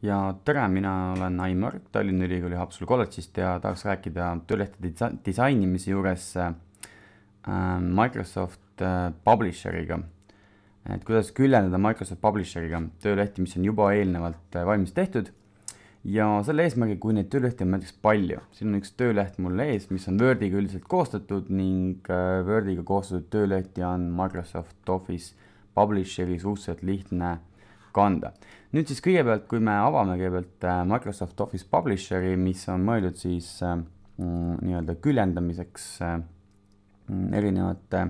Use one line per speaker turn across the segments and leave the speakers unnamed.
Ja tere, mina olen Aimar Tallinna Ülikooli Haapsalu kolledžist ja tahaks rääkida töölehtede disainimise juures Microsoft Publisheriga. Et kuidas küljendada Microsoft Publisheriga töölehti, mis on juba eelnevalt valmis tehtud. Ja selle eesmärgi, kui neid töölehti on näiteks palju. Siin on üks tööleht mul ees, mis on Wordiga üldiselt koostatud ning Wordiga koostatud töölehti on Microsoft Office Publisheri suhteliselt lihtne kanda. Nüüd siis kõigepealt, kui me avame kõigepealt Microsoft Office Publisheri, mis on mõeldud siis nii-öelda küljendamiseks erinevate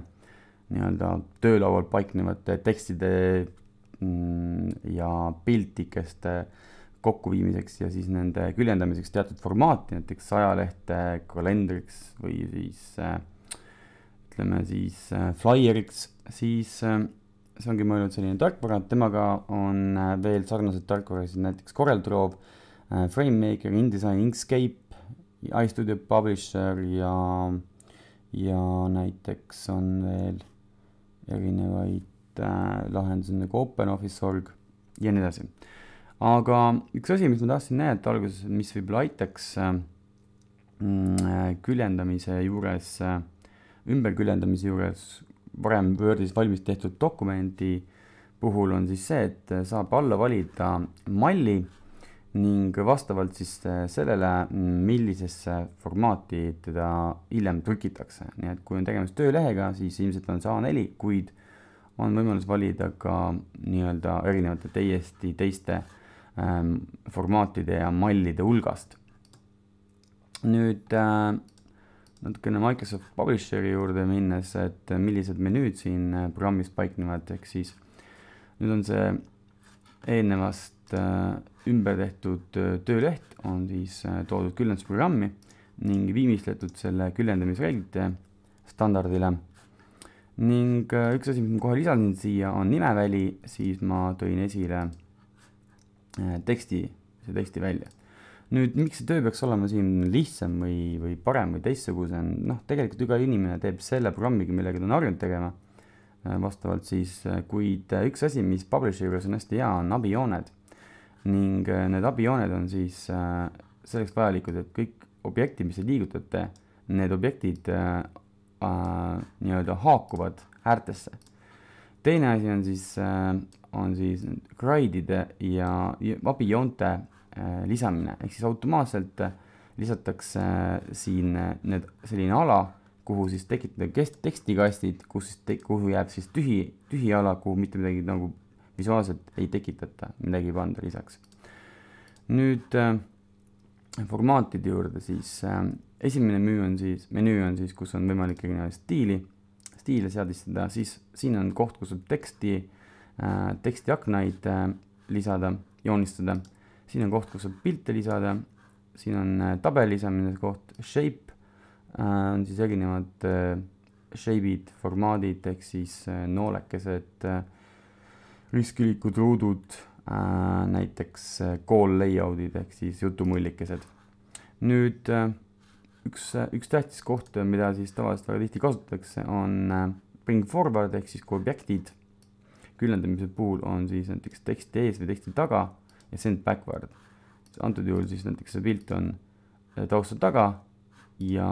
nii-öelda töölaual paiknevate tekstide ja piltikeste kokkuviimiseks ja siis nende küljendamiseks teatud formaati, näiteks ajalehte, kalendriks või siis ütleme siis flyeriks, siis see ongi mõeldud selline tarkvara, temaga on veel sarnased tarkvarasid, näiteks CorelDRAW, FrameMaker, InDesign, Inkscape, iStudio Publisher ja näiteks on veel erinevaid lahendusi nagu OpenOffice.org ja nii edasi. Aga üks asi, mis ma tahtsin näidata alguses, mis võib-olla aitaks küljendamise juures, ümberküljendamise juures varem Wordis valmis tehtud dokumendi puhul on siis see, et saab alla valida malli ning vastavalt siis sellele, millisesse formaati teda hiljem trükitakse. Nii et kui on tegemist töölehega, siis ilmselt on see A4, kuid on võimalus valida ka nii-öelda erinevate täiesti teiste formaatide ja mallide hulgast. Nüüd natukene Microsoft Publisheri juurde minnes, et millised menüüd siin programmis paiknevad, ehk siis nüüd on see eelnevast ümber tehtud tööleht on siis toodud küljendusprogrammi ning viimistletud selle küljendamisreeglite standardile. Ning üks asi, mis ma kohe lisasin siia, on nimeväli, siis ma tõin esile teksti välja. Nüüd, miks see töö peaks olema siin lihtsam või parem või teistsuguse? Tegelikult iga inimene teeb selle programmiga, millega ta on harjunud tegema vastavalt siis, kuid üks asi, mis Publisheri juures on hästi hea, on abijooned. Ning need abijooned on siis selleks vajalikud, et kõik objektid, mis te liigutate, need objektid nii-öelda haakuvad äärtesse. Teine asi on siis grade'ide ja abijoonte lisamine, ehk siis automaatselt lisatakse siin selline ala, kuhu siis tekitada tekstikastid, kuhu jääb siis tühi ala, kuhu mitte midagi nagu visuaalselt ei tekitata, midagi ei panda lisaks. Nüüd formaatide juurde siis esimene menüü on siis, kus on võimalik erinevaid stiile seadistada, siis siin on koht, kus on tekstiaknaid lisada, joonistada. Siin on koht, kus on pilte lisada, siin on tabeli lisamine koht, shape, on siis erinevad shape'id, formaadid, ehk siis noolekesed, riskilikud ruudud, näiteks call layout'id, ehk siis jutumullikesed. Nüüd üks tähtis koht, mida siis tavaliselt väga tihti kasutatakse, on bring forward, ehk siis kui objektid küljendamise puhul on siis näiteks teksti ees või teksti taga ja send backward. Antud juhul siis näiteks see pilt on tausta taga ja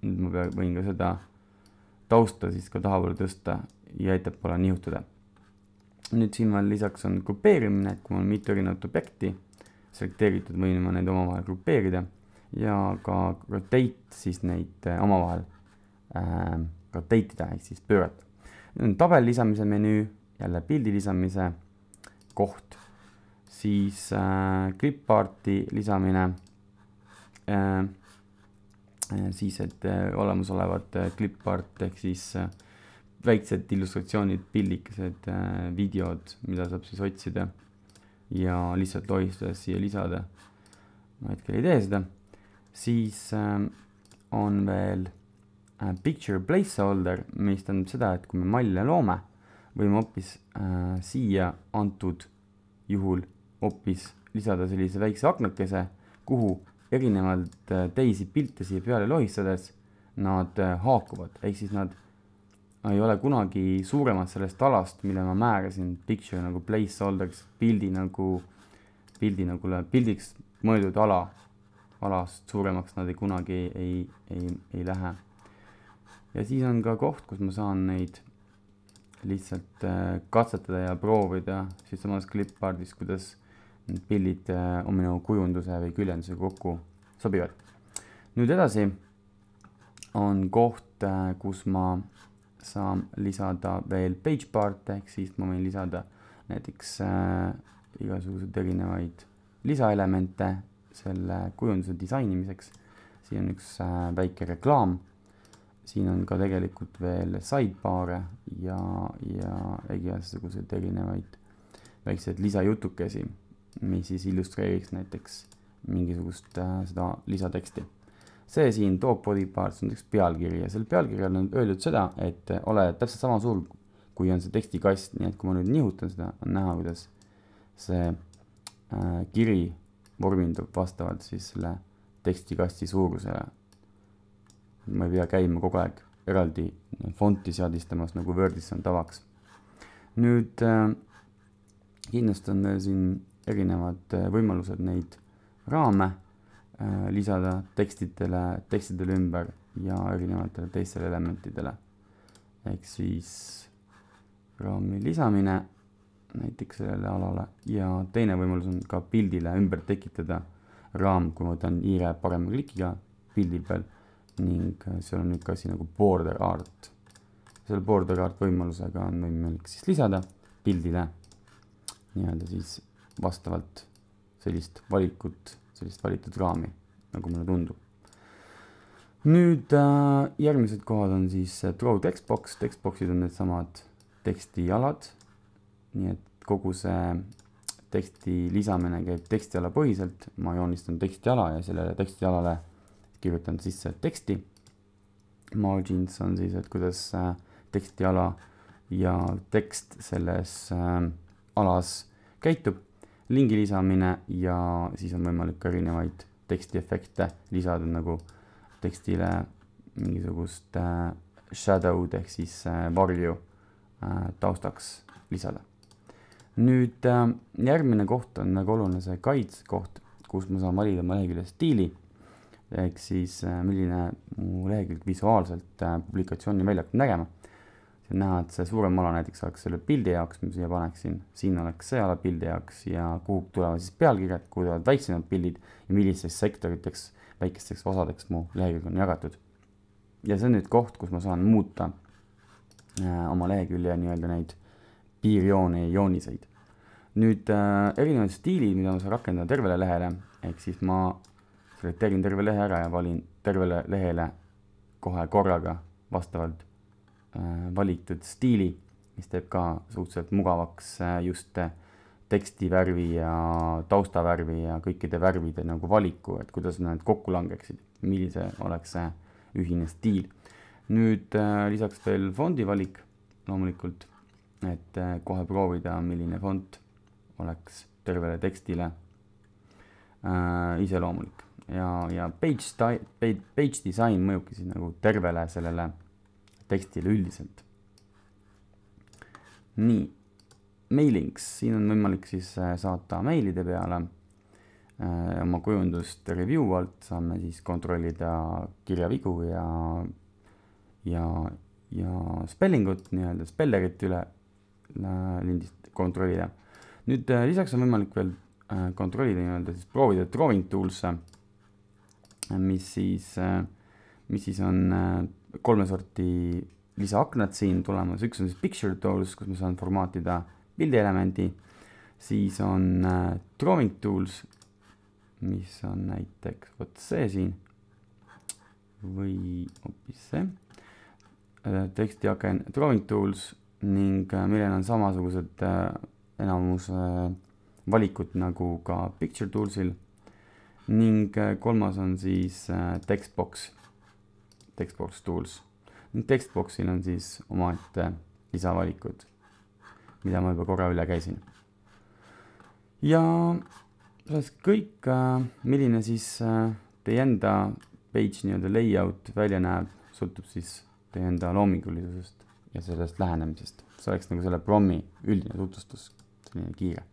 nüüd ma võin ka seda tausta siis ka tahapoole tõsta ja ettepoole nihutada. Nüüd siin veel lisaks on grupeerimine, et kui on mitu erinevat objekti selekteeritud, võin ma neid omavahel grupeerida ja ka rotate siis neid omavahel rotate'ida, ehk siis pöörata. Nüüd on tabel lisamise menüü, jälle pildi lisamise koht, siis cliparti lisamine, siis et olemasolevad clipart ehk siis väiksed illustratsioonid, pildikesed, videod, mida saab siis otsida ja lihtsalt lohistades siia lisada. Ma hetkel ei tee seda. Siis on veel picture placeholder, mis tähendab seda, et kui me malle loome, võime hoopis siia antud juhul hoopis lisada sellise väikse aknakese, kuhu erinevalt teisi pilte siia peale lohistades nad haakuvad, ehk siis nad ei ole kunagi suuremad sellest alast, mille ma määrasin picture nagu placeholders, pildi nagu pildiks mõeldud alast suuremaks nad kunagi ei lähe. Ja siis on ka koht, kus ma saan neid lihtsalt katsetada ja proovida siis samas Clipardis, kuidas need pildid minu kujunduse või küljenduse kokku sobivad. Nüüd edasi on koht, kus ma saan lisada veel page part'e, ehk siis ma võin lisada näiteks igasugused erinevaid lisaelemente selle kujunduse disainimiseks. Siin on üks väike reklaam. Siin on ka tegelikult veel sidebar'e ja igasugused erinevaid väikseid lisajutukesi, mis siis illustreeriks näiteks mingisugust seda lisateksti. See siin Dog Body Parts on üks pealkiri ja selle pealkirjal on öeldud seda, et ole täpselt sama suur, kui on see tekstikast, nii et kui ma nüüd nihutan seda, on näha, kuidas see kiri vormindub vastavalt siis selle tekstikasti suurusele. Ma ei pea käima kogu aeg eraldi fonti seadistamas, nagu Wordis on tavaks. Nüüd kindlasti on siin erinevad võimalused neid raame lisada tekstidele ümber ja erinevatele teistele elementidele. Ehk siis raami lisamine näiteks sellele alale ja teine võimalus on ka pildile ümber tekitada raam, kui ma võtan hiire parema klikiga pildi peal ning seal on nüüd ka siin nagu border art. Selle border art võimalusega on võimalik siis lisada pildile nii-öelda siis vastavalt sellist valitud raami, nagu mulle tundub. Nüüd järgmised kohad on siis Draw Textbox. Textboxid on need samad tekstialad, nii et kogu see teksti lisamine käib tekstiala põhiselt. Ma joonistan tekstiala ja sellele tekstialale kirjutan sisse teksti. Margins on siis, et kuidas tekstiala ja tekst selles alas käitub. Lingi lisamine ja siis on võimalik erinevaid tekstiefekte lisada, nagu tekstile mingisugust shadow'd ehk siis varju taustaks lisada. Nüüd järgmine koht on väga oluline see guides koht, kus ma saan valida oma lehekülje stiili. Ehk siis milline mu lehekülg visuaalselt publikatsiooni välja hakkab nägema. See on näha, et see suurem ala näiteks oleks selle pildi jaoks, mis siia paneksin. Siin oleks see ala pildi jaoks ja kuhu tulevad siis pealkirjad, kuhu tulevad väiksemad pildid ja millisteks sektoriteks, väikesteks osadeks mu lehekülg on jagatud. Ja see on nüüd koht, kus ma saan muuta oma lehekülje nii-öelda neid piirjoone ja jooniseid. Nüüd erinevad stiilid, mida ma saan rakendada tervele lehele, ehk siis ma selekteerin terve lehe ära ja valin tervele lehele kohe korraga vastavalt valitud stiili, mis teeb ka suhteliselt mugavaks just tekstivärvi ja taustavärvi ja kõikide värvide nagu valiku, et kuidas need kokku langeksid, millise oleks see ühine stiil. Nüüd lisaks veel fondi valik loomulikult, et kohe proovida, milline font oleks tervele tekstile iseloomulik. Ja page design mõjubki siis nagu tervele sellele tekstile üldiselt. Nii, mailings, siin on võimalik siis saata meilide peale oma kujundust review alt, saame siis kontrollida kirjavigu ja spellingut, nii-öelda spellerit üle lindist kontrollida. Nüüd lisaks on võimalik veel kontrollida nii-öelda siis proovida drawing tools, mis siis on kolme sorti lisaaknad siin tulemas. Üks on siis picture tools, kus ma saan formaatida pildielemendi. Siis on drawing tools, mis on näiteks võt see siin või hoopis see tekstiaken drawing tools ning millel on samasugused enamus valikud nagu ka picture toolsil ning kolmas on siis textbox tools. Textboxil on siis omaette lisavalikud, mida ma juba korra üle käisin. Ja selles kõik, milline siis teie enda page nii-öelda layout välja näeb, sõltub siis teie enda loomingulisusest ja sellest lähenemisest. See oleks nagu selle prommi üldine tutvustus, selline kiire.